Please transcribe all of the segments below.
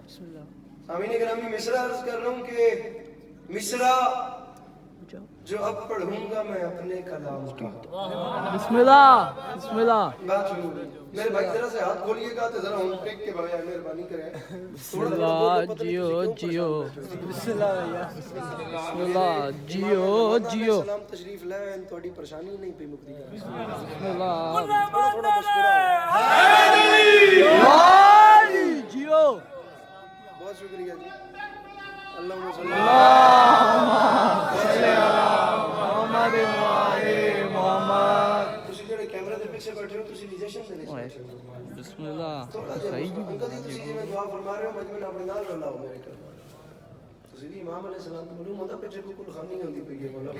सामीन ग्रामी मिसरा अर्ज कर रहा हूँ कि मिसरा जो अब पढ़ूंगा मैं अपने कलाम का। बिस्मिल्लाह बिस्मिल्लाह। बात शुरू हुई। मेरे भाई जरा से हाथ खोलिएगा तो जरा हम टेक के बगैर मेहरबानी करें। बिस्मिल्लाह जियो जियो। बिस्मिल्लाह भैया बिस्मिल्लाह जियो जियो। सलाम तशरीफ लाए थोड़ी परेशानी नहीं पई मुक्ति। बिस्मिल्लाह थोड़ा थोड़ा मुस्कुराओ। जियो। बहुत शुक्रिया जी। अल्लाहुम्मा सल्ली ਤੁਸੀਂ ਜਿਹੜੇ ਕੈਮਰੇ ਦੇ ਪਿੱਛੇ ਬੈਠੇ ਹੋ ਤੁਸੀਂ ਰਿਜੈਕਸ਼ਨ ਦੇ ਵਿੱਚ ਬੈਠੇ ਹੋ। ਬਿਸਮਿਲ੍ਲਾ ਸਹੀ ਜੀ ਅੰਕਲ ਜੀ ਤੁਸੀਂ ਜਿਵੇਂ ਦੁਆ ਫਰਮਾ ਰਹੇ ਹੋ ਮਜਮਨ ਆਪਣੇ ਨਾਲ ਰਲਾਓ ਮੇਰੇ ਕੋਲ। ਤੁਸੀਂ ਵੀ ਇਮਾਮ ਅਲੈਹਿਸ ਸਲਾਮ ਤੋਂ ਮਾਲੂਮ ਹੁੰਦਾ ਪਿੱਛੇ ਕੋਈ ਕੁਲਖਾਨੀ ਹੁੰਦੀ ਪਈ ਹੈ ਮਤਲਬ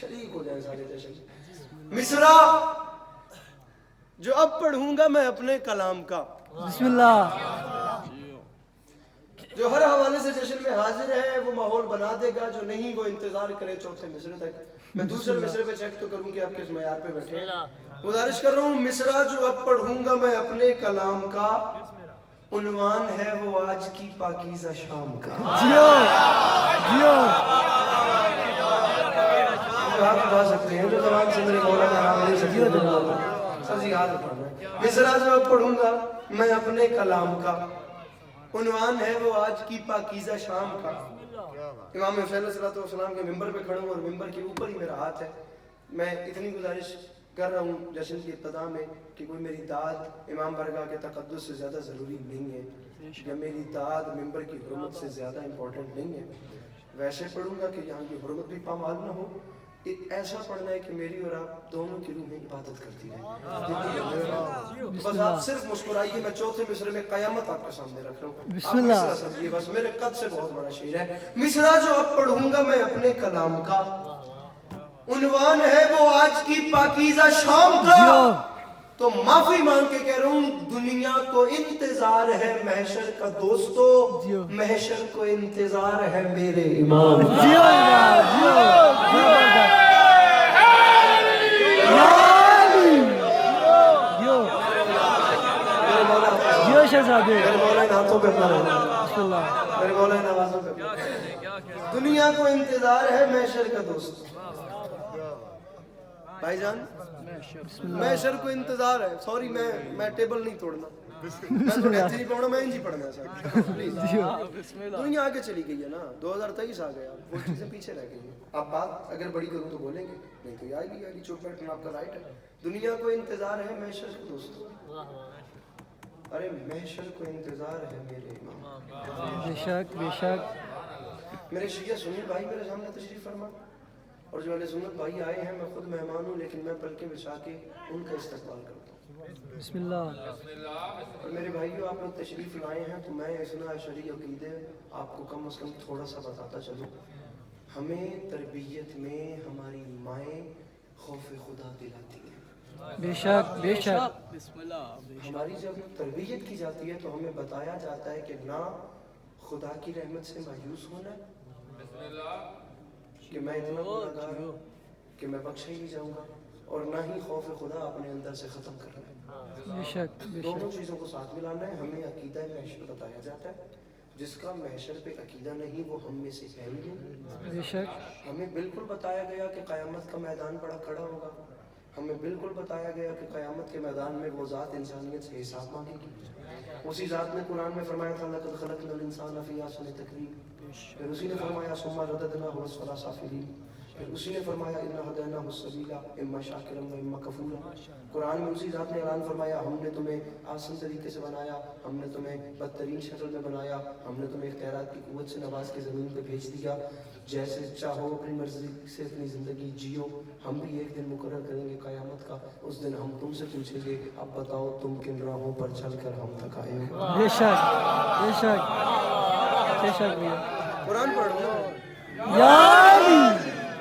ਸ਼ਰੀਕ ਹੋ ਜਾਏ ਸਾਰੇ ਜਸ਼ਨ। मिसरा जो अब पढ़ूंगा मैं अपने कलाम का। बिस्मिल्लाह। जो हर हवाले से जश्न में हाजिर है वो माहौल बना देगा, जो नहीं वो इंतजार करे चौथे मिसरे तक। मैं दूसरे मिसरे पे चेक तो करूं कि आप किस मयार पे बैठे। गुजारिश कर रहा हूँ मिसरा जो अब पढ़ूंगा मैं अपने कलाम का, उन्वान है वो आज की पाकीज़ा शाम का। जियो जियो। आप बता सकते हैं जो जवान से मेरे मौला का नाम ले सकते हैं। सर जी हाथ उठाना। मिसरा जो अब पढ़ूंगा मैं अपने कलाम का, उन्वान है वो आज की पाकीज़ा शाम का। इमाम हुसैन अलैहिस्सलाम के मिंबर पे खड़ा हूँ और मिंबर के ऊपर ही मेरा हाथ है। मैं इतनी गुजारिश कर रहा हूँ जश्न की इब्तिदा में कि कोई मेरी दाद इमाम बरगाह के तक़द्दुस से ज़्यादा ज़रूरी नहीं है, या मेरी दाद मिंबर की हुर्मत से ज़्यादा इम्पोर्टेंट नहीं है। वैसे पढ़ूंगा कि यहाँ की हुर्मत भी पामाल न हो। ऐसा पढ़ना है कि मेरी और आप दोनों की रूह में इबादत करती रहे। बस आप सिर्फ मुस्कुराइए। मैं चौथे मिसरे में कयामत आपके सामने रख रहा हूँ। बिस्मिल्लाह। समझिए बस मेरे कद से बहुत बड़ा शेर है। मिसरा जो अब पढ़ूंगा मैं अपने कलाम का, उन्वान है वो आज की पाकीज़ा शाम का। तो माफी मांग के कह रहा हूँ दुनिया को इंतजार है महशर का दोस्तों, महशर को इंतजार है मेरे इमाम। जियो जियो जियो जियो शहजादे। मेरे मौला इन हाथों पे अपना रहना। बिस्मिल्लाह। मेरे मौला इन आवाज़ों पे अपना। दुनिया को इंतजार है महशर का दोस्त। भाईजान महशर को इंतजार है। सॉरी मैं टेबल नहीं तोड़ना, मैं तो ऐसे नहीं पढ़ना, मैं इंजी पढ़ना है सर। दुनिया आगे चली गई है ना, 2023 आ गया, वो चीजें पीछे रह गई हैं। आप बात अगर बड़ी करूँ तो बोलेंगे, नहीं तो आएगी चुप बैठना आपका राइट है। दुनिया को इंतजार है महशर के दोस्तों, अरे महशर को इंतजार है मेरे इमाम। बेशक बेशक। मेरे शिया सुन्नी भाई मेरे सामने तशरीफ फरमा, और जो अहले सुन्नत भाई आए हैं, मैं खुद मेहमान हूँ लेकिन मैं पलकें बिछा के उनका इस्तकबाल करता हूँ। बिस्मिल्लाह। और मेरे भाइयों आप लोग तशरीफ लाए हैं तो मैं इसना शरई अक़ीदे आपको कम से कम थोड़ा सा बताता चलूँ। हमें तरबियत में हमारी माएँ खौफ खुदा दिलाती हैं। बेशक बेशक। हमारी जब तरबियत की जाती है तो हमें बताया जाता है कि ना खुदा की रहमत से मायूस होना कि मैं इतना गुनहगार हूँ कि मैं बख्शा ही नहीं जाऊँगा, और ना ही खौफ खुदा अपने अंदर से ख़त्म करना है। बेशक दोनों चीज़ों को साथ मिलाना है। हमें अकीदा महशर बताया जाता है, जिसका महशर पे अकीदा नहीं वो हम में से है ही नहीं। बेशक। हमें बिल्कुल बताया गया कि क़यामत का मैदान बड़ा खड़ा होगा। हमें बिल्कुल बताया गया कि क़यामत के मैदान में वो ज़ात इंसानियत से हिसाब मांगेगी। उसी ज़ात ने कुरान में फरमाया था लक़द ख़लक़नल इंसान फ़ी अहसनि तक़वीम। फिर उसी ने फरमाया सुम्मा रददनाहु अस्फ़ला साफ़िलीन। फिर उसी ने फरमाया इन्ना हदैनाहु सबीला इम्मा शाकिरन व इम्मा कफूरा। कुरान में उसी ज़ात ने ऐलान फरमाया हमने तुम्हें आसान तरीके से बनाया, हमने तुम्हें बदतरीन शक्ल में बनाया, हमने तुम्हें इख्तियारात की क़ुव्वत से नवाज के ज़मीन पे भेज दिया, जैसे चाहो अपनी मर्जी से अपनी ज़िंदगी जियो। हम भी एक दिन मुकर्रर करेंगे क़यामत का, उस दिन हम तुमसे पूछेंगे अब बताओ तुम किन राहों पर चल कर हम तक आए हो। बेशक बेशक बेशक भैया। कुरान पढ़ो यारी।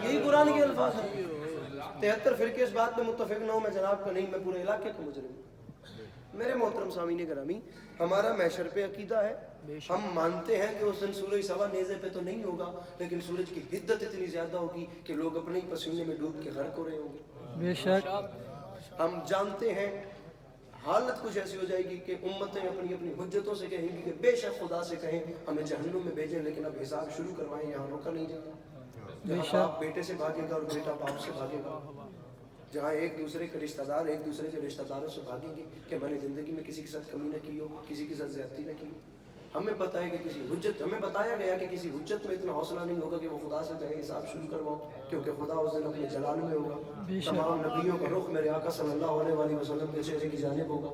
यही कुरान के अल्फाज हैं। 73 फिरके इस बात में मुत्तफिक ना हो मैं जनाब का नहीं, मैं पूरे इलाके का मुजरिम। मेरे मोहतरम सामीन ग्रामी, हमारा महशर पे अकीदा है। हम मानते हैं कि उस दिन सूरज सवा नेज़े पे तो नहीं होगा, लेकिन सूरज की हिद्दत इतनी ज़्यादा होगी कि लोग अपने ही पसीने में डूब के गर्क हो रहे होंगे। बेशक। हम जानते हैं हालत कुछ ऐसी हो जाएगी कि उम्मतें अपनी अपनी हुज्जतों से कहेंगी कि बेशक खुदा से कहें हमें जहन्नुम में भेजें, लेकिन अब हिसाब शुरू करवाएं, यहाँ रोका नहीं जाता। जहाँ बाप बेटे से भागेगा और बेटा बाप से भागेगा, जहाँ एक दूसरे के रिश्तेदार एक दूसरे के रिश्तेदारों से भागेंगे कि मैंने ज़िंदगी में किसी के साथ कमी न की हो, किसी के साथ ज़्यादती न की हो। हमें पता है कि हमें बताया गया कि किसी हुज्जत में इतना हौसला नहीं होगा कि वो खुदा से कहे हिसाब शुरू करवाओ, क्योंकि खुदा उस दिन अपने जलाल में होगा। तमाम नबियों का रुख मेरे आका सल्लल्लाहु अलैहि वसल्लम के चेहरे की जानिब होगा।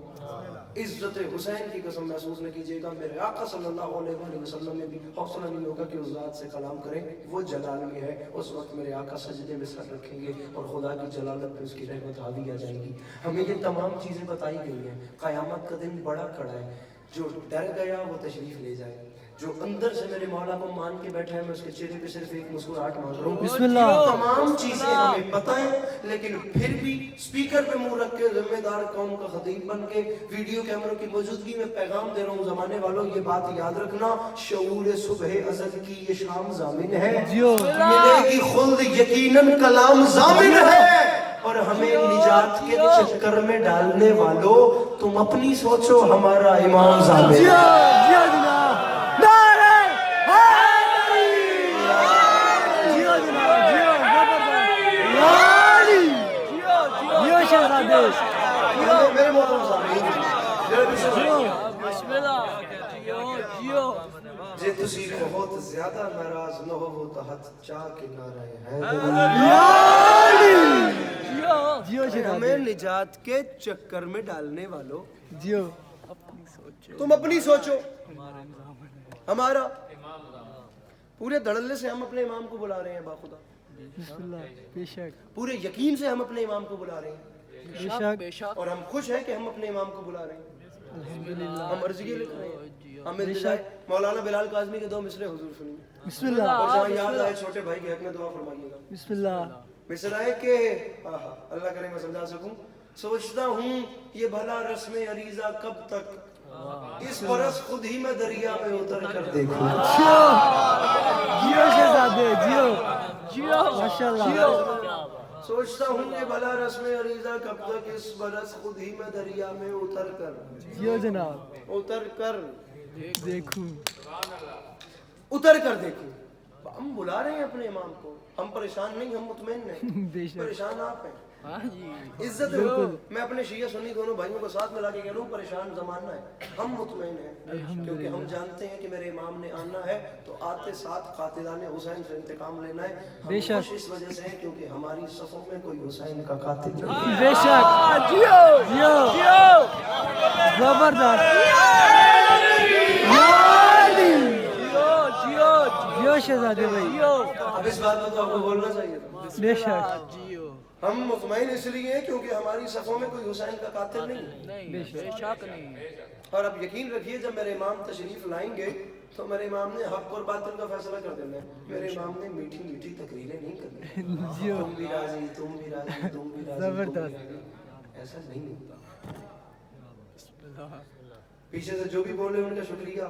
इज्जत हुसैन की कसम महसूस न कीजिएगा, मेरे आका सल्लल्लाहु अलैहि वसल्लम में भी हौसला नहीं होगा कि उस ज़ात से कलाम करें, वो जलाल में है। उस वक्त मेरे आका सजदे में सर रखेंगे और खुदा की जलालत पे उसकी रहमत हावी आ जाएगी। हमें ये तमाम चीज़ें बताई गई हैं। क़यामत का दिन बड़ा कड़ा है, जो डर गया वो तशरीफ ले जाए, जो अंदर से मेरे मौला को मान के बैठा है, मैं उसके चेहरे पे सिर्फ एक मुस्कुराहट मांग रहा हूँ। बिस्मिल्लाह। तमाम चीजें हमें पता है, लेकिन फिर भी स्पीकर पे मुंह रख के जिम्मेदार कौम का खतीब बन के वीडियो कैमरों की मौजूदगी में पैगाम दे रहा हूँ। जमाने वालों ये बात याद रखना, शऊर सुबह अज़ल की ये शाम ज़ामिन है, मिलेगी खुल्द यकीनन कलाम ज़ामिन है। और हमें निजात के चक्कर में डालने वालों, तुम अपनी सोचो, हमारा इमाम ज़ामिन है। मेरे मोहतरम सामीन, जे तुसी बहुत ज्यादा नाराज न हो तो हथ चा के नारे हैं। हमें निजात के चक्कर में डालने वालों, जियो तुम अपनी सोचो, हमारा पूरे धड़ल्ले से हम अपने इमाम को बुला रहे हैं बाखुदा, बेशक पूरे यकीन से हम अपने इमाम को बुला रहे हैं, बेशक और हम खुश हैं कि हम अपने इमाम को बुला रहे हैं। हम अर्ज़ी लिख रहे हैं, हम मौलाना बिलाल काज़मी के दो मिसरे हुजूर सुनिए, बिस्मिल्लाह। और जहाँ याद आए छोटे भाई के हक में दुआ फरमाइएगा। बिस्मिल्लाह। मिसराए के अल्लाह करे मैं समझा सकूं। सोचता हूँ ये भला रस्म अरीजा कब तक, इस बरस खुद ही मैं दरिया में उतर कर देखूं। जियो शहजादे, जियो माशाल्लाह। सोचता हूँ ये भला रस्म अरीजा कब तक, इस बरस खुद ही मैं दरिया में उतर कर, जियो जनाब, उतर कर देखूं, उतर कर देखूं। हम बुला रहे हैं अपने इमाम को, हम परेशान नहीं, हम मुतमईन हैं। बेशक परेशान आप हैं, इज्जत है। मैं अपने शिया सुन्नी दोनों भाइयों को साथ मिला के कह रहा हूँ, परेशान जमाना है, हम मुतमईन हैं, क्योंकि हम जानते हैं कि मेरे इमाम ने आना है तो आते साथ कातिलाने हुसैन से इंतकाम लेना है। हम खुश इस वजह से हैं क्योंकि हमारी सफों में कोई हुसैन का कातिल नहीं है। बेशक, जियो जबरदस्त, जियो शहजादे भाई। अब इस बात में तो आपको बोलना चाहिए था। बेशक, हम मुतमईन इसलिए हैं क्योंकि हमारी सफों में कोई हुसैन का कातिल नहीं है। बेशक नहीं। और अब यकीन रखिए, जब मेरे इमाम तशरीफ लाएंगे तो मेरे इमाम ने हक और बातिल का फैसला कर देना है। मेरे इमाम ने मीठी मीठी तकरीरें नहीं करनी, तुम भी राजी, तुम भी राजी, तुम भी राजी, जबरदस्त, ऐसा नहीं होता। पीछे से जो भी बोले उनका शुक्रिया।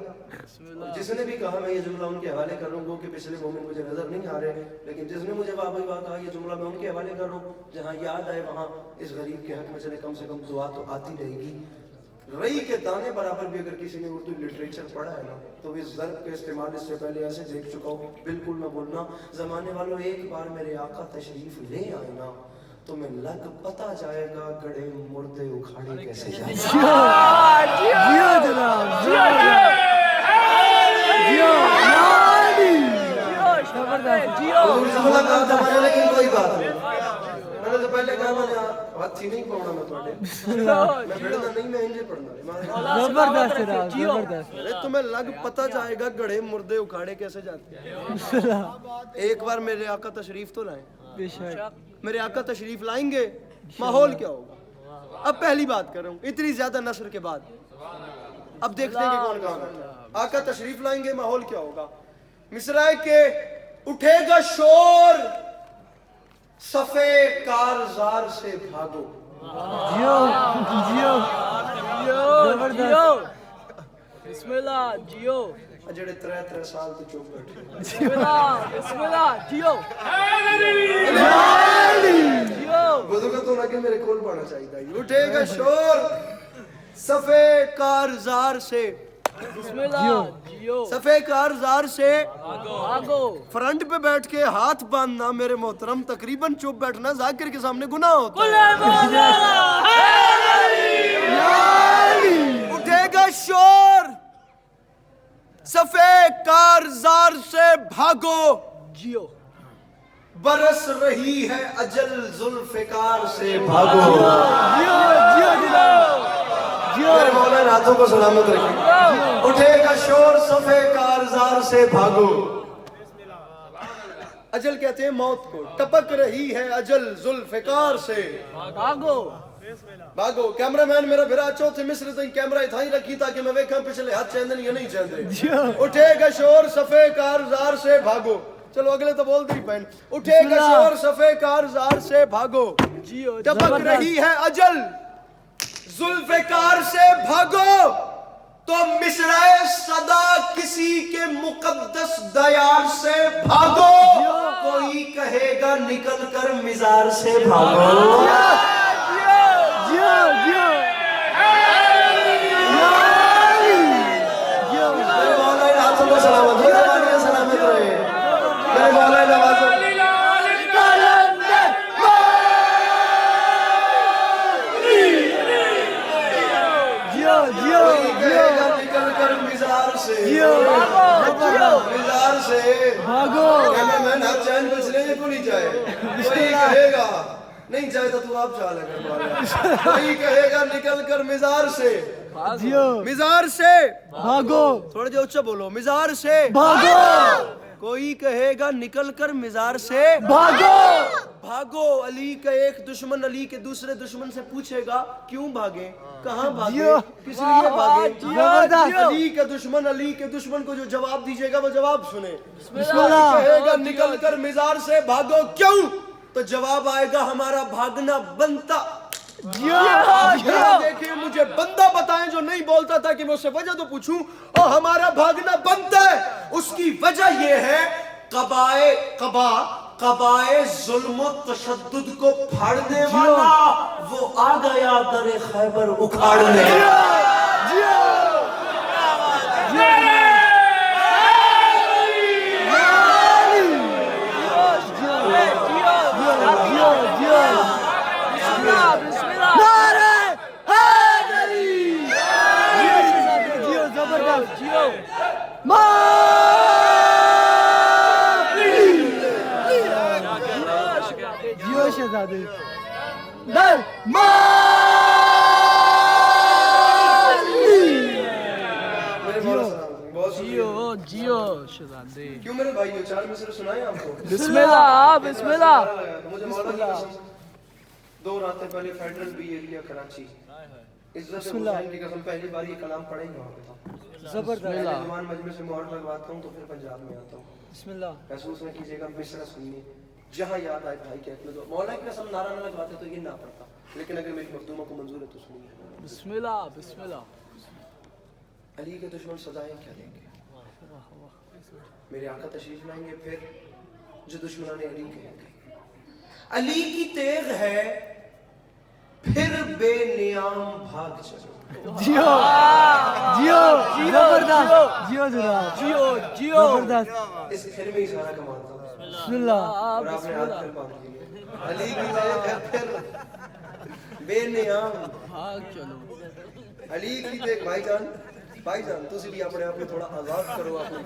जिसने भी कहा, मैं ये जुमला उनके हवाले कर रहा हूँ कि पिछले मोमेंट मुझे नजर नहीं आ रहे, लेकिन जिसने मुझे वाह भाई वाह कहा, ये जुमला मैं उनके हवाले कर रहा हूँ। जहाँ याद आए वहाँ इस गरीब के हक में चले कम से कम दुआ तो आती रहेगी। रई के दाने बराबर भी अगर किसी ने उर्दू लिटरेचर पढ़ा है ना, तो इस ज़र्ब के इस्तेमाल इससे पहले ऐसे देख चुका हूँ, बिल्कुल न बोलना। जमाने वालों, एक बार मेरे आका तशरीफ ले आए ना, तुम्हें लग पता जाएगा गड़े मुर्दे उखाड़े कैसे जाते। जियो जनाब, जियो जबरदस्त, जियो। लेकिन कोई बात नहीं, मैंने तो पहले कहा मैंने हाथी नहीं पढ़ना, मैं थोड़े मैं पढ़ना नहीं, मैं इंजे पढ़ना। जबरदस्त जनाब, जबरदस्त। अरे तुम्हें लग पता जाएगा गड़े मुर्दे उखाड़े कैसे जाते हैं। एक बार मेरे आका तशरीफ तो लाए, बेशक, मेरे आका तशरीफ लाएंगे, माहौल क्या होगा। अब पहली बात कर रहा हूँ, इतनी ज्यादा नस्र के बाद अब देखते हैं कि कौन कहाँ है। आका तशरीफ लाएंगे, माहौल क्या होगा। मिसराए के उठेगा शोर, सफे कारजार से भागो। जियो, जियो जबरदस्त, बिस्मिल्लाह, जियो, जेड़े 3 साल तो चुप बैठे, बिस्मिल्लाह, जियो, बुजुर्ग तो लगे मेरे कोल पाना चाहिए। उठेगा शोर, सफे कारजार से Bismillah. Gio. सफे कारजार से Ago. फ्रंट पे बैठ के हाथ बांधना मेरे मोहतरम, तकरीबन चुप बैठना जाकिर के सामने गुनाह होता है। उठेगा शोर, सफे कारजार से भागो, Gio. बरस रही है अजल जुल्फिकार से भागो। मेरे मौलाना हाथों को सलामत रखें। उठेगा शोर, सफे कारजार से भागो। अजल कहते हैं मौत को, टपक रही है अजल जुल्फिकार से Ago. भागो। कैमरामैन मेरा भिरा चौथे मिस्र ताईं कैमरा इथा ही रखी ताकि मैं वेखा पिछले हाथ चैंदन या नहीं चैंदे। उठेगा शोर, सफे कारजार से भागो। चलो अगले तो बोल दी बहन। उठेगा शोर, सफे कारजार से भागो, Gio. टपक रही है अजल जुल्फिकार से भागो। तो मिसराए सदा किसी के मुकद्दस दयार से भागो। कोई कहेगा निकल कर मिजार से भागो। मेरे मौलाना हाथों को सलामत, ये जवानियां सलामत रहे। मेरे मौलाना नवाजो। कोई कहेगा निकल कर मिजार से, मिजार से भागो। कैमरामैन हाथ चैन पिछले ये को नहीं जाए। कोई कहेगा नहीं जाए तो तू आप चाल कर। कोई कहेगा निकल कर मिजार से, मिजार से भागो थोड़ा जो ऊंचा बोलो, मिजार से भागो कोई कहेगा निकल कर मिजार से भागो। भागो। अली का एक दुश्मन अली के दूसरे दुश्मन से पूछेगा क्यों भागे, कहाँ भागे, किस लिए भागे। जबरदस्त। अली का दुश्मन अली के दुश्मन को जो जवाब दीजिएगा वो जवाब सुने। बिस्मिल्लाह। अली कहेगा निकल कर मिजार से भागो, क्यों, तो जवाब आएगा हमारा भागना बनता। देखिए मुझे बंदा बताएं जो नहीं बोलता था कि मैं उससे वजह तो पूछूं, और हमारा भागना बनता है। उसकी वजह यह है कबाए जुल्म तशद्दुद को फाड़ने वाला वो आ गया दरे खैबर उखाड़ने। शहजादे Gio. Shazande. क्यों मेरे भाइयों, चार मिसरे सुनाए आपको? Bismillah. Bismillah. मुझे मौला की कसम, 2 रातें पहले फेडरल बी एरिया कराची, इज्जत हुसैन की कसम पहली बार ये कलाम पढ़ेंगे वहाँ पे था। जबरदस्त। जवान मजमे से मोहर लगवाता हूँ तो फिर पंजाब में आता हूँ। बिस्मिल्लाह। महसूस न कीजिएगा, मिसरा सुनिए, जहाँ याद आए भाई कहते दो। मौला की कसम नारा न लगवाते तो ये ना पड़ता, लेकिन अगर मेरी मखदूमा को मंजूर है तो सुनिए। Bismillah. Bismillah. अली के दुश्मन सजाएं क्या देंगे, मेरे आका तशरीफ लाएंगे, फिर जो दुश्मनाने अली कहेंगे अली की तेग है फिर बेनियाम भाग चलो। जियो जियो जबरदस्त। जियो जनाब Gio. जबरदस्त। इस फिर में इशारा कमाता हूँ बिस्मिल्लाह। और आपने हाथ फिर बांध लिए। अली की तेग है फिर बेनियाम भाग चलो। अली की तेग। भाईजान तुसी भी अपने आप में थोड़ा आजाद करो अपने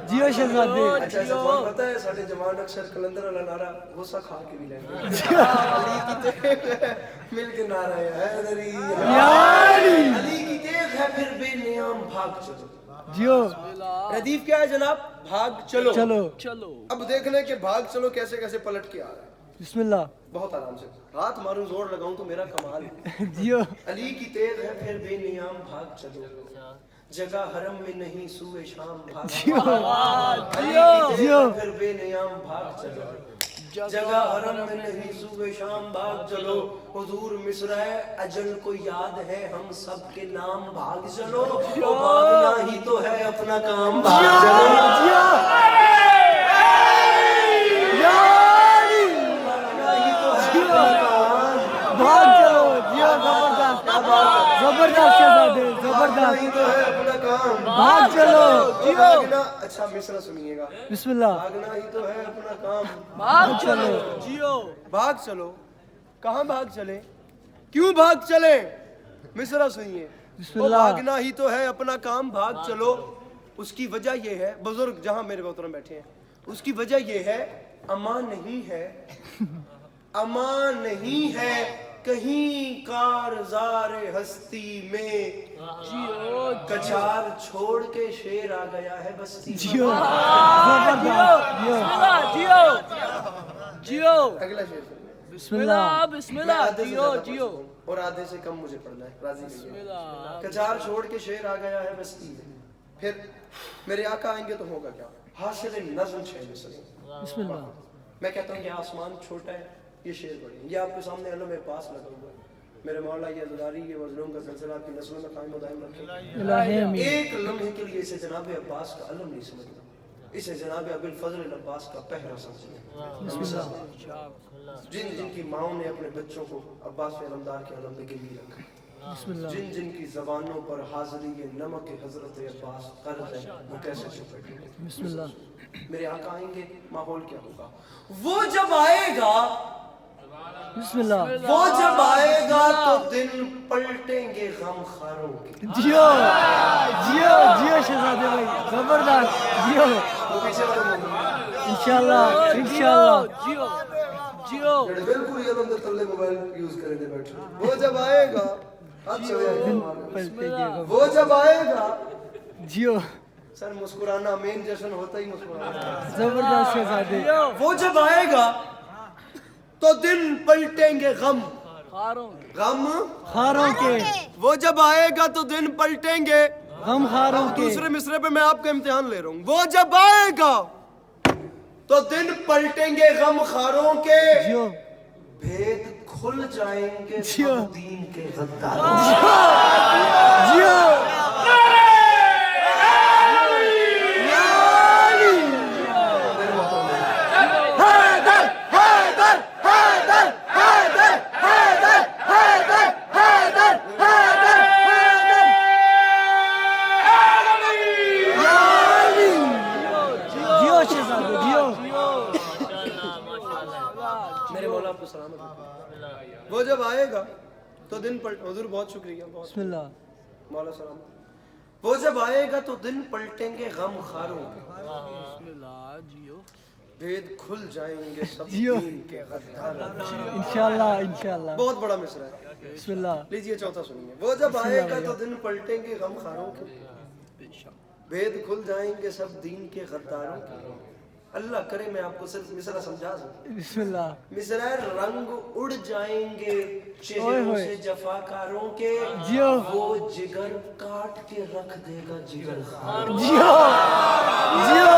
जियो शहजादे। अच्छा ऐसा कौन पता है, साढ़े जवान अक्सर कलंदर वाला नारा गुस्सा खा के भी लेंगे। अली की तेग है मिल के नारा है हैदरी अली की तेग है फिर बेनियाम भाग चलो। जियो रदीफ क्या है जनाब, भाग चलो। चलो चलो। अब देखने के भाग चलो कैसे कैसे पलट के आ रहा है। बिस्मिल्लाह। बहुत आराम से हाथ मारूं जोर लगाऊं तो मेरा कमाल है। जियो अली की तेग है फिर बेनियाम भाग चलो, जगह हरम में नहीं सुए शाम भाग चलो। अली की तेग है फिर बेनियाम भाग चलो, जगह हरम में नहीं सुबह शाम भाग चलो। हुजूर मिसराए अजल को याद है हम सब के नाम भाग चलो। ओ भागना ही तो है अपना काम भाग चलो। जबरदस्त शहजादे भागना जबरदस्त ही तो है अपना काम, भाग चलो भागना। अच्छा मिसरा सुनिएगा, बिस्मिल्लाह भागना ही तो है अपना काम, भाग चलो जियो भाग चलो। कहाँ भाग चले, क्यों भाग चले? मिसरा सुनिए। वो बिस्मिल्लाह। भागना ही तो है अपना काम, भाग चलो। उसकी वजह ये है, बुजुर्ग जहां मेरे मोहतरम बैठे हैं, उसकी वजह ये है, अमान नहीं है, अमान नहीं है कहीं कारज़ारे हस्ती में, जियो कचार छोड़ के शेर आ गया है बस्ती में। जियो जियो जबरदस्त जियो जियो अगला शेर सुनिए। बिस्मिल्लाह मैं बिस्मिल्लाह आधे से जियो ज्यादा पढ़ जियो सकूं और आधे से कम मुझे पढ़ना है, राजी रहिए। बिस्मिल्लाह कचार छोड़ के शेर आ गया है बस्ती में, फिर मेरे आका आएंगे तो होगा क्या? हासिल नज़्म छह मिसरे। बिस्मिल्लाह। मैं कहता हूँ कि आसमान छोटा है, ये शेर बड़े हैं। ये आपके सामने अलम पास लगा हुआ है। मेरे मौला ये ज़ुदारी ये मज़लूम का सिलसिला आपकी नस्लों में कायम व दायम रखे। इलाही आमीन। एक लम्हे के लिए इसे जनाब अब्बास का अलम नहीं समझना, इसे जनाब अबुल फजल अब्बास का पहरा समझना। जिन जिन की माओ ने अपने बच्चों को अब्बास अलमदार के अलम में गिरवी रखा, बिस्मिल्लाह। जिन जिन की जबानों पर हाजिरी ये नमक हजरत अब्बास कर्ज है, वो कैसे चुप बैठेंगे? बिस्मिल्लाह। मेरे आका आएंगे, माहौल क्या होगा? वो जब आएगा, बिस्मिल्लाह। वो जब आएगा तो दिन पलटेंगे गम खारों के। जियो जियो जियो शहजादे भाई जबरदस्त जियो वो पीछे वाले लोग इंशाल्लाह इंशाल्लाह जियो जियो जेड़े बिल्कुल ये बंदे तल्ले मोबाइल यूज करे दे बैठे। वो जब आएगा, अच्छा पलटेंगे वो जब आएगा, जियो सर मुस्कुराना मेन जश्न होता ही मुस्कुराना। जबरदस्त शहजादे वो जब आएगा तो दिन पलटेंगे गम खारों गम। खारों के वो जब आएगा तो दिन पलटेंगे। गम खारों के दूसरे मिसरे पे मैं आपका इम्तिहान ले रहा हूँ। वो जब आएगा तो दिन पलटेंगे गम खारों के, जियो भेद खुल जाएंगे जियो। सब दीन के गद्दारों। जियो जियो शहजादे जियो मेरे मौला आपको सलामत रखे। वो जब आएगा तो दिन पलट, हुजूर बहुत शुक्रिया, बहुत बिस्मिल्लाह। मौला सलामत। वो जब आएगा तो दिन पलटेंगे गम खारों के, बिस्मिल्लाह जियो भेद खुल जाएंगे सब जियो। दीन के गद्दारों। इंशाल्लाह इंशाल्लाह बहुत बड़ा मिसरा है, बिस्मिल्लाह। लीजिए चौथा सुनिए। वो जब आएगा तो दिन पलटेंगे गम खारों के, भेद खुल जाएंगे सब दीन के गद्दारों के। अल्लाह करे मैं आपको सिर्फ मिसरा समझा सकूं। बिस्मिल्लाह। मिसरा रंग उड़ जाएंगे ओए चेहरों होए। से जफाकारों के, जियो। वो जिगर काट के रख देगा जिगर खार। जियो जियो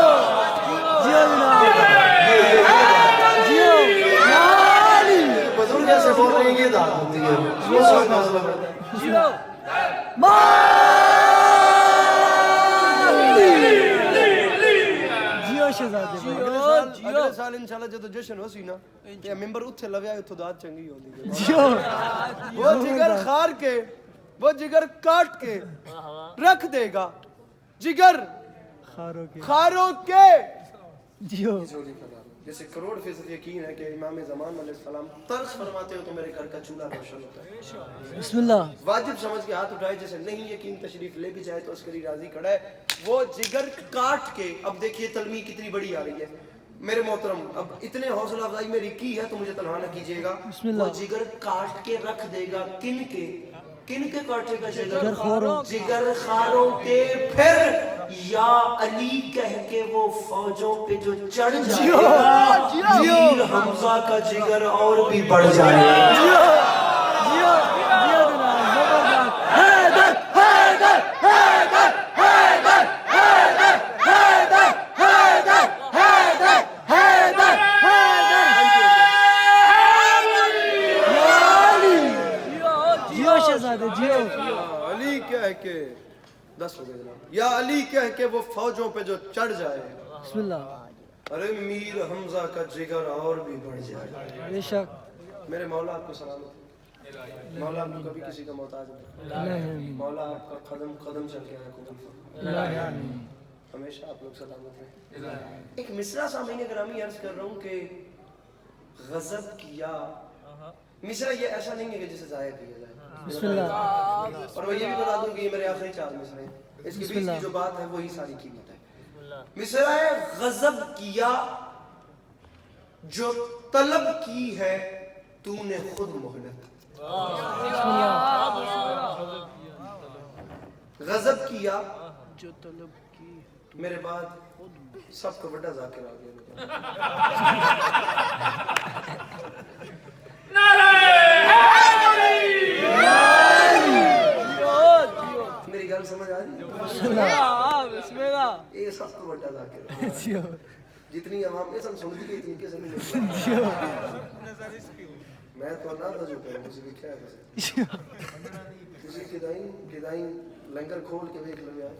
जियो जनाब जियो यानी बुजुर्ग ऐसे बोल रहे हैं, ये दाद होती है, वो सोच मसला करता है। जियो जियो शहजादे भाई अगले साल इंशाल्लाह जब जश्न होसी ना, ये मेंबर उत्थे लव्या उत्थे दाद चंगी होंदी। जियो वो जिगर खार के, वो जिगर काट के रख देगा जिगर खारों के खारों के। जियो जैसे करोड़ फीसद यकीन है कि इमाम ज़मान अलैहिस्सलाम तर्स फरमाते हो तो मेरे घर का चूल्हा रोशन होता है। बिस्मिल्लाह। वाजिब समझ के हाथ उठाए, जैसे नहीं यकीन तशरीफ ले भी जाए तो उसके लिए राजी खड़ा है। वो जिगर काट के, अब देखिए तलमी कितनी बड़ी आ रही है मेरे मोहतरम। अब इतने हौसला अफजाई मेरी की है तो मुझे तनहा न कीजिएगा। बिस्मिल्लाह। वो जिगर काट के रख देगा किन के काटेगा जिगर खारों। जिगर खारों के, फिर या अली कह के वो फौजों पे जो चढ़ जाएगा, वीर हमजा का जिगर और भी बढ़ जाएगा। जियो जियो जियो जनाब जबरदस्त हैदर हैदर हैदर हैदर हैदर हैदर हैदर हैदर हैदर जियो शहजादे जियो अली कह के 10 हो गए जनाब। या अली कह के वो फौजों पे जो चढ़ जाए, बिस्मिल्लाह। अरे मीर हमजा का जिगर और भी बढ़ जाए। बेशक मेरे मौला आपको सलामत। مولا آپ کو کبھی کسی کا محتاج نہیں، نہیں مولا آپ کا قدم قدم چل کے ہے قبول فرمائے، نہیں ہمیشہ آپ لوگ سلامت رہیں۔ ایک مصرع سامعین گرامی عرض کر رہا ہوں کہ غضب کیا، مصرع یہ ایسا نہیں ہے کہ جسے ضائع کیا جائے، بسم اللہ اور میں یہ بھی بتا دوں کہ یہ میرے آخری 4 مصرع ہیں، اس کے بیچ کی جو بات ہے وہی ساری قیمت ہے۔ مصرع ہے غضب کیا جو طلب کی ہے تو نے خود مہلت، غضب کیا جو طلب کی میرے بعد سب کو بڑا ذاکر آ گیا، میری گل سمجھ آ رہی ہے؟ بسم اللہ یہ سب کو بڑا ذاکر ہے، جیو جتنی عوام یہ سب سنتی گئی تھی کیسے نہیں میں تو اللہ تھا جو کروں کسی بھی کیا ہے کسی کدائیں لنگر کھول کے دیکھ لو یار۔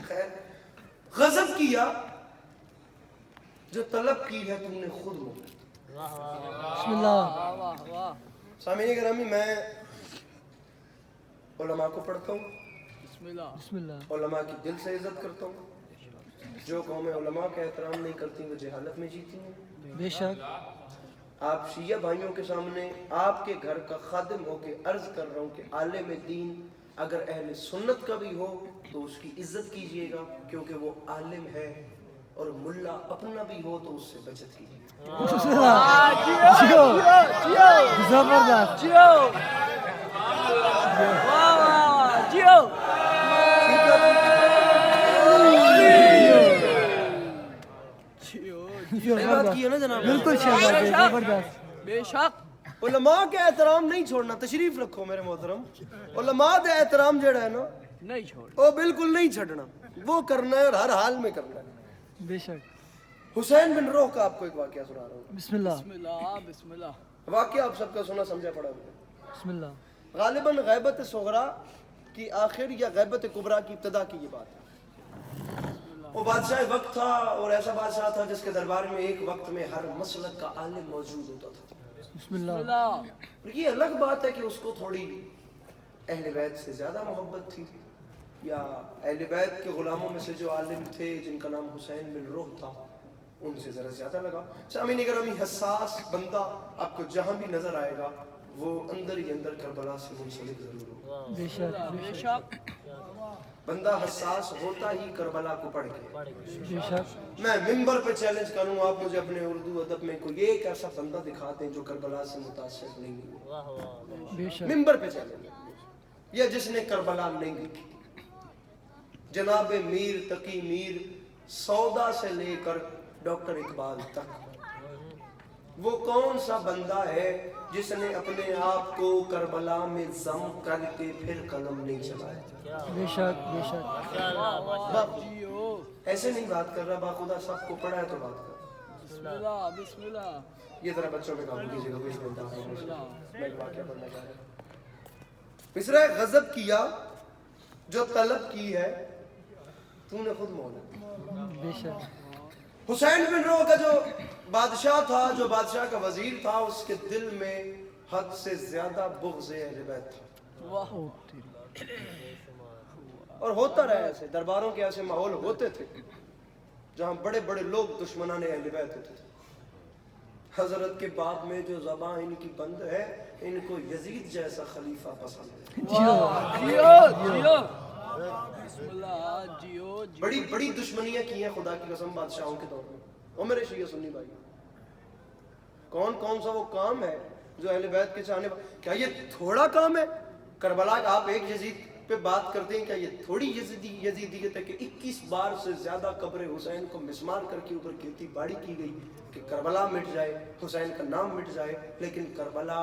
خیر غضب کیا جو طلب کی ہے تم نے خود مہلت۔ بسم اللہ واہ واہ سامعین گرامی میں علماء کو پڑھتا ہوں، بسم اللہ بسم اللہ علماء کی دل سے عزت کرتا ہوں، جو قومیں علماء کا احترام نہیں کرتی وہ جہالت میں جیتی ہیں۔ بے شک آپ شیعہ بھائیوں کے سامنے آپ کے گھر کا خادم ہو کے عرض کر رہا ہوں کہ عالم دین اگر اہل سنت کا بھی ہو تو اس کی عزت کیجئے گا کیونکہ وہ عالم ہے، اور ملا اپنا بھی ہو تو اس سے بچت کیجئے گا۔ بسم اللہ جیو زبردست جیو واہ واہ جیو صحیح بات کی ہے نا جناب؟ بالکل شہبازی زبردست بے شک علماء کے احترام نہیں چھوڑنا، تشریف رکھو میرے محترم، علماء کا احترام جڑا ہے نا نہیں چھوڑ وہ بالکل نہیں چھڑنا، وہ کرنا ہے اور ہر حال میں کرنا ہے۔ بے شک حسین بن روح کا آپ کو ایک واقعہ سنا رہا ہوں، بسم اللہ بسم اللہ بسم اللہ واقعہ آپ سب کا سنا سمجھا پڑا ہوا، بسم اللہ غالباً غیبت صغرا کی آخر یا غیبت کبرا کی ابتدا کی یہ بات ہے۔ وہ بادشاہ وقت تھا اور ایسا بادشاہ تھا جس کے دربار میں ایک وقت میں ہر مسلک کا عالم موجود ہوتا تھا۔ بسم بسم اللہ اللہ یہ الگ بات ہے کہ اس کو تھوڑی اہل بیت سے زیادہ محبت تھی، یا اہل بیت کے غلاموں میں سے جو عالم تھے جن کا نام حسین بن روح تھا ان سے ذرا زیادہ لگا۔ سامعین گرامی حساس بندہ آپ کو جہاں بھی نظر آئے گا وہ اندر ہی اندر کربلا سے منسلک ضرور ہوگا۔ بے شک بے شک بندہ حساس ہوتا ہی کربلا کو پڑھ کے۔ بے شک میں ممبر پہ چیلنج کروں آپ مجھے اپنے اردو ادب میں کوئی ایک ایسا بندہ دکھا دیں جو کربلا سے متاثر نہیں ہوا، بے شک ممبر پہ چیلنج، یا جس نے کربلا نہیں دیکھی۔ جناب میر تقی میر سودا سے لے کر ڈاکٹر اقبال تک، وہ کون سا بندہ ہے جس نے اپنے آپ کو کربلا میں ضم کر کے پھر قدم نہیں چلایا؟ بے شک بے شک جیو ایسے نہیں بات کر رہا، باخدا سب کو پڑھا ہے تو بات کر۔ بسم اللہ بسم اللہ یہ ذرا بچوں میں کام کیجیے گا، کوئی بنتا ہے میں ایک واقعہ پڑھنا چاہ رہا ہوں۔ مصرع غضب کیا جو طلب کی ہے تو نے خود مولا۔ بے شک حسین بن روح کا جو بادشاہ تھا، جو بادشاہ کا وزیر تھا، اس کے دل میں حد سے زیادہ بغض اہل بیت تھا، واہ اور ہوتا رہا ایسے، درباروں کے ایسے ماحول ہوتے تھے جہاں بڑے بڑے لوگ دشمنان اہل بیت ہوتے تھے۔ حضرت کے باب میں جو زبان ان کی بند ہے، ان کو یزید جیسا خلیفہ پسند ہے۔ جیو جیو بسم اللہ جیو بڑی بڑی دشمنیاں کی ہیں خدا کی قسم بادشاہوں کے دور میں۔ اور میرے شیعہ سنی بھائی، کون کون سا وہ کام ہے جو اہل بیت کے چاہنے کیا یہ تھوڑا کام ہے؟ کربلا کا آپ ایک یزید پہ بات کرتے ہیں، کیا یہ تھوڑی یزیدیت ہے کہ 21 بار سے زیادہ قبر حسین کو مسمار کر کے اوپر کھیتی باڑی کی گئی کہ کربلا مٹ جائے، حسین کا نام مٹ جائے؟ لیکن کربلا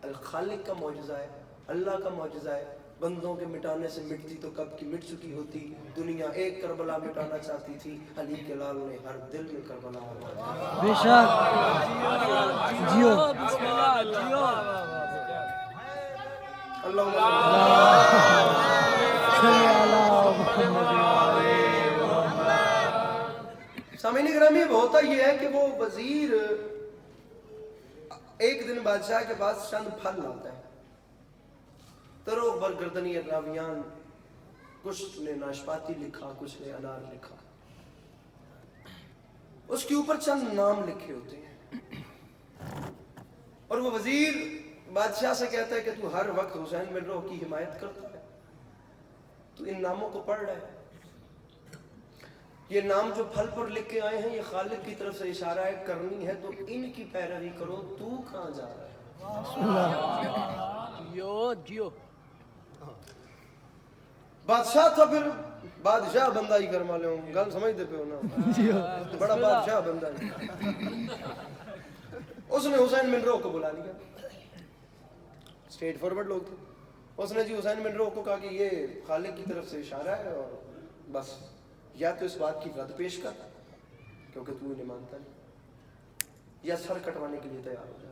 الخالق کا معجزہ ہے، اللہ کا معجزہ ہے۔ بندوں کے مٹانے سے مٹتی تو کب کی مٹ چکی ہوتی۔ دنیا ایک کربلا مٹانا چاہتی تھی، علی کے لال نے ہر دل میں کربلا ہوا۔ بے شک جیو بسم اللہ جیو اللہ صلی اللہ محمد۔ سامعین گرامی، اب ہوتا یہ ہے کہ وہ وزیر ایک دن بادشاہ کے پاس چند پھل لاتا ہے، तरो बरगर्दनी रावियान, कुछ ने नाशपाती लिखा, कुछ ने अनार लिखा। उसके ऊपर चंद नाम लिखे होते हैं और वो वजीर बादशाह से कहता है कि तू हर वक्त हुसैन बिन रोह की हिमायत करता है, तू इन नामों को पढ़ रहा है, ये नाम जो फल पर लिख के आए हैं ये खालिक की तरफ से इशारा है, करनी है तो इनकी पैरवी करो, तू कहां जा रहा है। जियो जियो बादशाह था, फिर बादशाह बंदा ही कर माले हूं, गल समझते पे हो ना, बड़ा बादशाह बंदा है। उसने हुसैन बिन रोह को बुला लिया, स्ट्रेट फॉरवर्ड लोग थे। उसने जी हुसैन बिन रोह को कहा कि ये खालिक की तरफ से इशारा है और बस या तो इस बात की रद्द पेश कर क्योंकि तू इन्हें मानता नहीं, या सर कटवाने के लिए तैयार हो जा।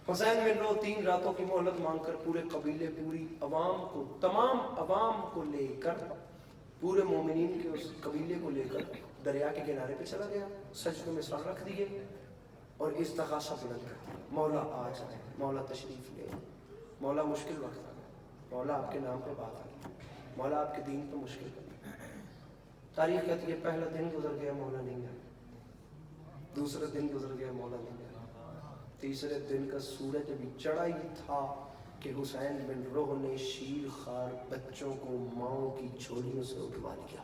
हुसैन बिन रोह 3 रातों की मोहलत मांगकर पूरे कबीले, पूरी अवाम को, तमाम अवाम को लेकर, पूरे मोमिनीन के उस कबीले को लेकर दरिया के किनारे पे चला गया, सजदों में सर रख दिए और इस्तग़ासा बुलंद कर दिया, मौला आ जाए, मौला तशरीफ ले, मौला मुश्किल वक्त आ गया, मौला आपके नाम पे बात आ गई, मौला आपके दीन पे मुश्किल कर दिया। तारीख कहती है पहला दिन गुजर गया, मौला नहीं आया, दूसरा दिन गुजर गया, मौला नहीं आया, तीसरे दिन का सूरज अभी चढ़ा ही था कि हुसैन बिन रोह ने शीर खार बच्चों को माओ की झोलियों से उठवा लिया।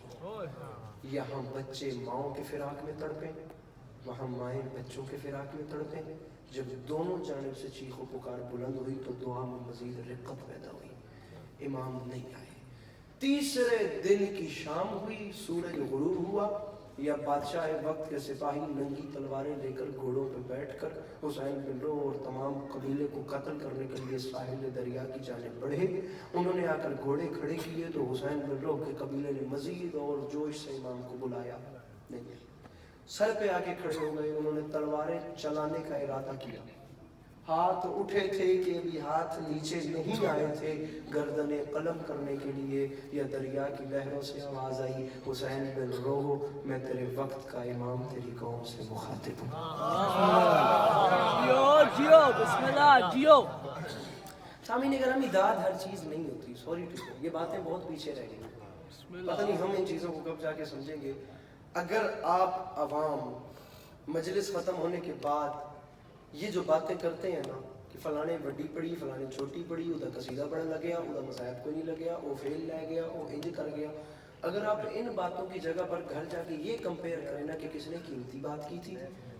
यहाँ बच्चे माओ के फिराक में तड़पे, वहाँ माएँ बच्चों के फिराक में तड़पे। जब दोनों जानिब से चीखो पुकार बुलंद हुई तो दुआ में मजीद रिक्कत पैदा हुई, इमाम नहीं आए। तीसरे दिन की शाम हुई, सूरज गुरूब हुआ, या बादशाह वक्त के सिपाही नंगी तलवारें लेकर घोड़ों पर बैठकर हुसैन बिन रोह और तमाम कबीले को कत्ल करने के लिए साहिल दरिया की जानिब बढ़े। उन्होंने आकर घोड़े खड़े किए तो हुसैन बिन रोह के कबीले ने मजीद और जोश से इमाम को बुलाया, नहीं, सर पे आके खड़े हो गए। उन्होंने तलवारें चलाने का इरादा किया, हाथ उठे थे कि अभी हाथ नीचे नहीं आए थे गर्दने कलम करने के लिए, या दरिया की लहरों से आवाज आई, हुसैन बिन रोह मैं तेरे वक्त का इमाम तेरी कौम से मुखातिब हूँ। जियो जियो बिस्मिल्लाह जियो। सामीन करामी, दाद हर चीज नहीं होती, सॉरी टू से, ये बातें बहुत पीछे रह गई, पता नहीं हम इन चीजों को कब जाके समझेंगे। अगर आप अवाम मजलिस खत्म होने के बाद ये जो बातें करते हैं ना कि फलाने बड़ी पड़ी, फलाने छोटी पड़ी, उधर कसीदा पढ़ लग गया, उधर मसायब को नहीं लग गया, वो फेल ले गया, वो इंज कर गया, अगर आप इन बातों की जगह पर घर जाके ये कंपेयर करें ना कि किसने कीमती बात की थी,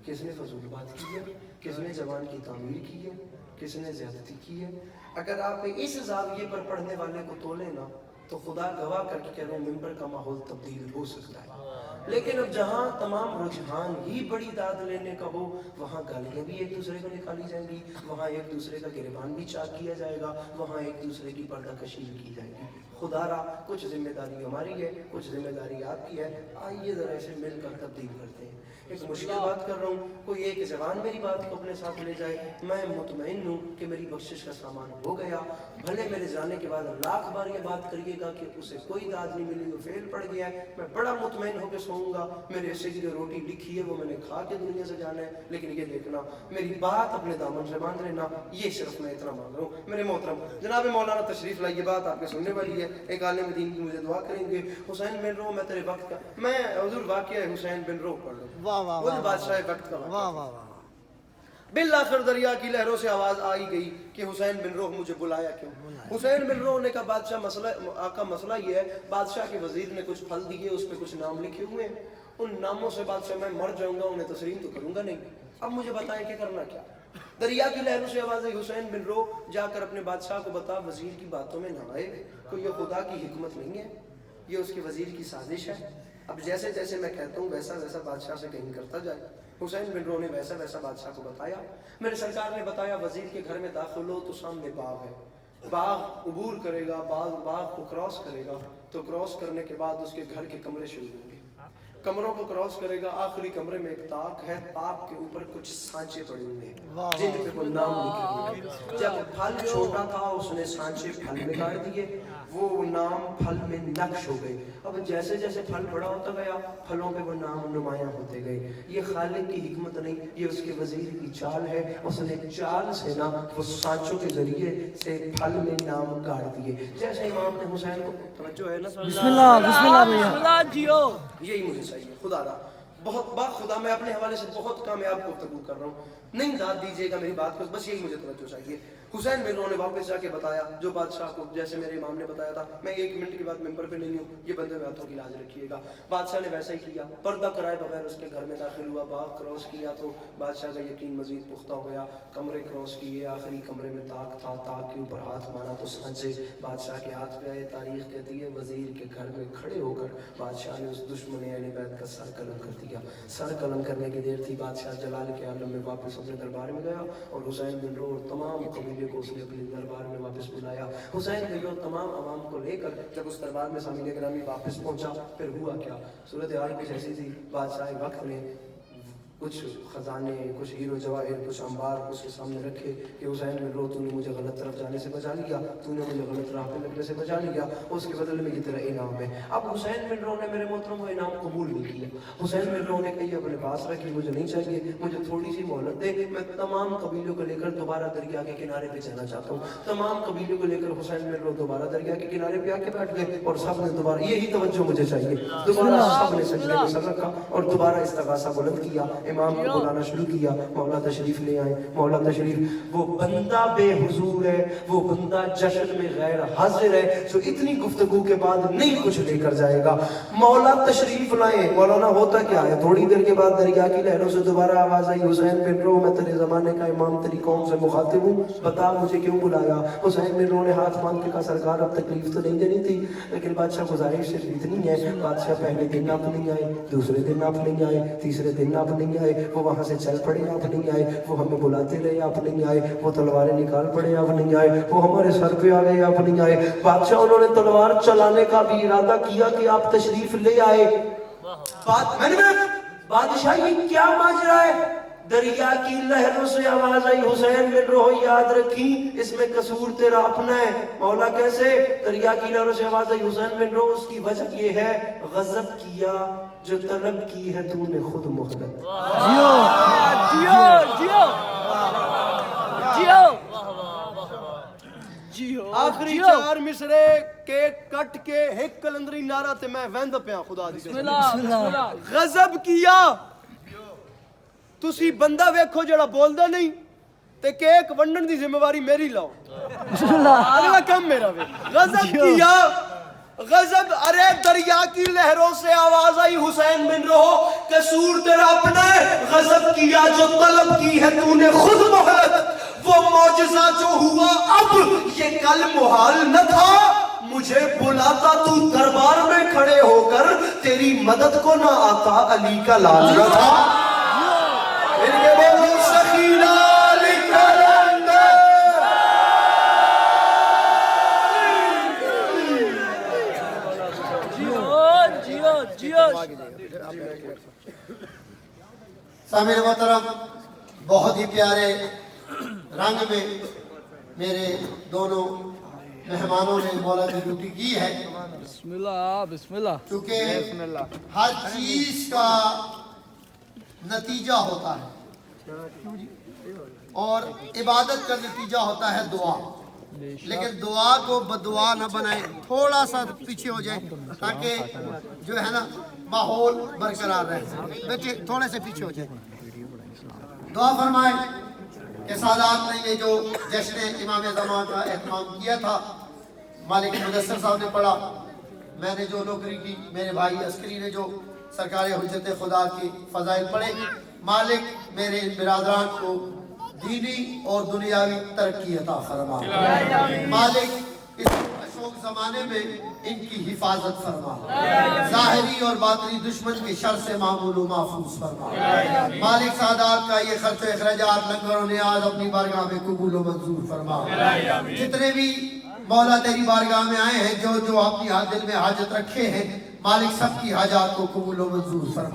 किसने फजूल बात की है, किसने जवान की तामीर की है, किसने ज्यादती की है, अगर आप इस जाविये पर पढ़ने वाले को तोले ना तो खुदा गवाह करके कह रहे हैं मिंबर का माहौल तब्दील हो सकता है। लेकिन अब जहाँ तमाम रुझान ही बड़ी दाद लेने का हो, वहाँ गालियाँ भी एक दूसरे को निकाली जाएंगी, वहाँ एक दूसरे का गिरबान भी चाक किया जाएगा, वहाँ एक दूसरे की पर्दाकशी भी की जाएगी। खुदारा कुछ जिम्मेदारी हमारी है, कुछ जिम्मेदारी आपकी है, आइए जरा ऐसे मिलकर तब्दील करते हैं। एक मुश्किल बात कर रहा हूँ, कोई एक जवान मेरी बात को अपने साथ ले जाए, मैं मुतमईन हूँ कि मेरी बख्शिश का सामान हो गया, भले मेरे जाने के बाद लाख बार ये बात करिएगा कि उसे कोई दाद नहीं मिली, वो फेल पड़ गया है, मैं बड़ा मुतमईन होकर सोऊंगा, मेरे हिस्से की जो रोटी लिखी है वो मैंने खा के दुनिया से जाना है, लेकिन ये देखना मेरी बात अपने दामन से बांध लेना, ये सिर्फ मैं इतना मांग रहा हूँ। मेरे मोहतरम जनाब मौलाना तशरीफ लाइए, बात आपके सुनने वाली है, एक आलिम दीन की मुझे दुआ करेंगे। हुसैन बिन रोह मैं तेरे वक्त का, मैं हुजूर वाक़या हुसैन बिन रोह पढ़ लूँ, वो बादशाह वक्त का वाक़या। बिलाखिर दरिया की लहरों से आवाज आई गई कि हुसैन बिन रोह मुझे बुलाया क्यों। हुसैन बिन रोह ने कहा बादशाह मसला आका मसला ये है, बादशाह के वजीर ने कुछ फल दिए, उस पर कुछ नाम लिखे हुए हैं, उन नामों से बादशाह मैं मर जाऊंगा, उन्हें तस्लीम तो करूंगा नहीं, अब मुझे बताएं कि करना क्या। दरिया की लहरों से आवाज आई, हुसैन बिन रोह जाकर अपने बादशाह को बता वजीर की बातों में ना आए, कोई ये खुदा की हिकमत नहीं है, ये उसके वजीर की साजिश है, अब जैसे जैसे मैं कहता हूँ वैसा वैसा बादशाह से कहीं करता जाए। हुसैन बिन रोह ने वैसा वैसा बादशाह को बताया। मेरे सरकार ने बताया वजीर के घर में दाखिल हो तो सामने बाग है, बाग अबूर करेगा, बाग को क्रॉस करेगा, तो क्रॉस करने के बाद उसके घर के कमरे शुरू होंगे, कमरों को क्रॉस करेगा, आखिरी कमरे में एक ताक है, ताक के ऊपर कुछ सांचे पड़े हुए हैं जिन पे वो नाम लिखे हुए। जब फल छोटा था उसने सांचे फल में गाड़ दिए, वो नाम फल में नक्श हो गए। अब जैसे जैसे फल बड़ा होता गया फलों पे वो नाम नुमायां होते गए। ये खालिक की हिकमत नहीं, ये उसके वजीर की चाल है। उसने चाल से ना वो सांचों के जरिए से फल में नाम गाड़ दिए। जैसे इमाम ने हुसैन को, तवज्जो है ना, बिस्मिल्लाह बिस्मिल्लाह भैया। बिस्मिल्लाह जियो। यही मुझे चाहिए खुदा दा, बहुत बात खुदा, मैं अपने हवाले से बहुत कामयाब गुफ्तगू कर रहा हूँ, नहीं दाद दीजिएगा मेरी बात को, बस यही मुझे तवज्जो चाहिए। हुसैन बिन ने वापस जाके बताया जो बादशाह को, जैसे मेरे इमाम ने बताया था, मैं 1 मिनट की बात मेंबर पे नहीं हूँ, ये बंदे बातों की लाज रखिएगा। बादशाह ने वैसा ही किया, पर्दा कराए बगैर उसके घर में दाखिल हुआ, बाग क्रॉस किया तो बादशाह का यकीन मजीद पुख्ता हो गया। कमरे क्रॉस किए, आखिरी कमरे में ताक था, ताक के ऊपर हाथ मारा तो सांचे बादशाह के हाथ पे आए। तारीख कहती है वजीर के घर में खड़े होकर बादशाह ने उस दुश्मन अहले बैत का सर कलम कर दिया। सर कलम करने की देर थी, बादशाह जलाल के आलम में वापस अपने दरबार में गया और हुसैन बिन और तमाम कबीले को उसने अपने दरबार में वापस बुलाया। हुसैन बिन तमाम अवाम को लेकर जब उस दरबार में सामीन ग्रामी वापस पहुंचा, फिर हुआ क्या, सूरत हाल कुछ ऐसी थी, बादशाह वक्त ने कुछ खजाने, कुछ हीरो जवाहिर, कुछ अंबार उसके सामने रखे कि हुसैन बिन तूने मुझे गलत तरफ जाने से बचा लिया, तूने मुझे गलत राह पे लगने से बचा लिया, उसके बदले में ये तेरा इनाम है। अब हुसैन बिन ने मेरे मोहतरम वो इनाम कबूल नहीं किया। हुसैन बिन ने कही अपने पास रखी, मुझे नहीं चाहिए, मुझे थोड़ी सी मोहलत दे, मैं तमाम कबीलों को लेकर दोबारा दरिया के किनारे पे जाना चाहता हूँ। तमाम कबीलों को लेकर हुसैन बिन दोबारा दरिया के किनारे पे आके बैठ गए और सब ने दोबारा यही तवज्जो मुझे चाहिए, दोबारा सब ने सजदे में सर रखा और दोबारा इस्तगासा बुलंद किया, इमाम को बुलाना शुरू किया, मौला तशरीफ ले आए, मौला तशरीफ। वो बंदा बेहुजूर है, वो बंदा जश्न में गैर हाजिर है जो इतनी गुफ्तगू के बाद नहीं कुछ लेकर जाएगा। मौला तशरीफ लाए, मौलाना होता क्या है, थोड़ी देर के बाद दरिया की लहरों से दोबारा आवाज आई, हुसैन बिन मैं तेरे जमाने का इमाम तेरी कौम से मुखातिब हूँ, बता मुझे क्यों बुलाया। हुसैन बिन ने हाथ मांग के कहा सरकार अब तकलीफ तो नहीं देनी थी, लेकिन बादशाह गुजारिश सिर्फ इतनी है। बादशाह पहले दिन आप नहीं आए, दूसरे दिन आप नहीं आए, तीसरे दिन आप नहीं आए, वो वहां से चल पड़े आप नहीं आए, वो हमें बुलाते रहे आप नहीं आए, वो तलवारें निकाल पड़े आप नहीं आए, वो हमारे सर पे आ गए आप नहीं आए। बादशाह उन्होंने तलवार चलाने का भी इरादा किया कि आप तशरीफ ले आए। बादशाह ये क्या माजरा है, दरिया की लहरों से आवाज आई, हुसैन बिन रोह याद रखी इसमें कसूर तेरा अपना है। मौला कैसे, दरिया की लहरों से आवाज आई, हुसैन बिन रोह उसकी वजह ये है गजब किया जो तलब की है तूने खुद मोहब्बत। जियो जियो जियो जियो जियो। आखिरी 4 मिसरे के कट के एक कलंदरी नारा ते मैं वंद पिया खुदा दी बिस्मिल्लाह। गजब किया तुसी बंदा वेखो जड़ा बोलदा नहीं ते केक वंडन दी जिम्मेवारी मेरी लाओ, अगला काम मेरा वे। गजब किया गजब, अरे दरिया की लहरों से आवाज आई हुसैन बिन रोह कसूर तेरा अपना है, गजब किया जो तलब की है तूने खुद मोहलत। वो मौजज़ा जो हुआ अब ये कल मुहाल न था, मुझे बुलाता तू दरबार में खड़े होकर तेरी मदद को ना आता अली का लाल न था। इनके बोलो सखीना सामिर मोहतरम, बहुत ही प्यारे रंग में मेरे दोनों मेहमानों ने मौला की ड्यूटी की है। बिस्मिल्लाह बिस्मिल्लाह। क्योंकि हर चीज का नतीजा होता है और इबादत का नतीजा होता है दुआ, लेकिन दुआ को बदुआ न बनाए, थोड़ा सा पीछे हो जाए ताकि जो है ना माहौल बरकरार रहे। बेटे थोड़े से पीछे हो जाए, दुआ फरमाए कि सादात ने ये जो जश्न इमाम ज़मान का एहतमाम किया था, मालिक मुदस्सर साहब ने पढ़ा, मैंने जो नौकरी की, मेरे भाई अस्करी ने जो सरकार हुज्जत खुदा की फ़ज़ाइल पढ़े, मालिक मेरे इन बिरादरान को दीनी और दुनियावी तरक्की अता फरमा। मालिक इस अशोक ज़माने में इनकी हिफाजत फरमा, ज़ाहिरी और बातिनी दुश्मन के शर से मामूल महफूज फरमा। मालिक सादात का ये खर्च अखराजात लंगर और नियाज अपनी बारगाह में कबूल व मंजूर फरमा। जितने भी मौला तेरी बारगाह में आए हैं, जो जो अपनी दिल में हाजत रखे हैं, मालिक सबकी हाजात को कबूल व मंजूर फरमा।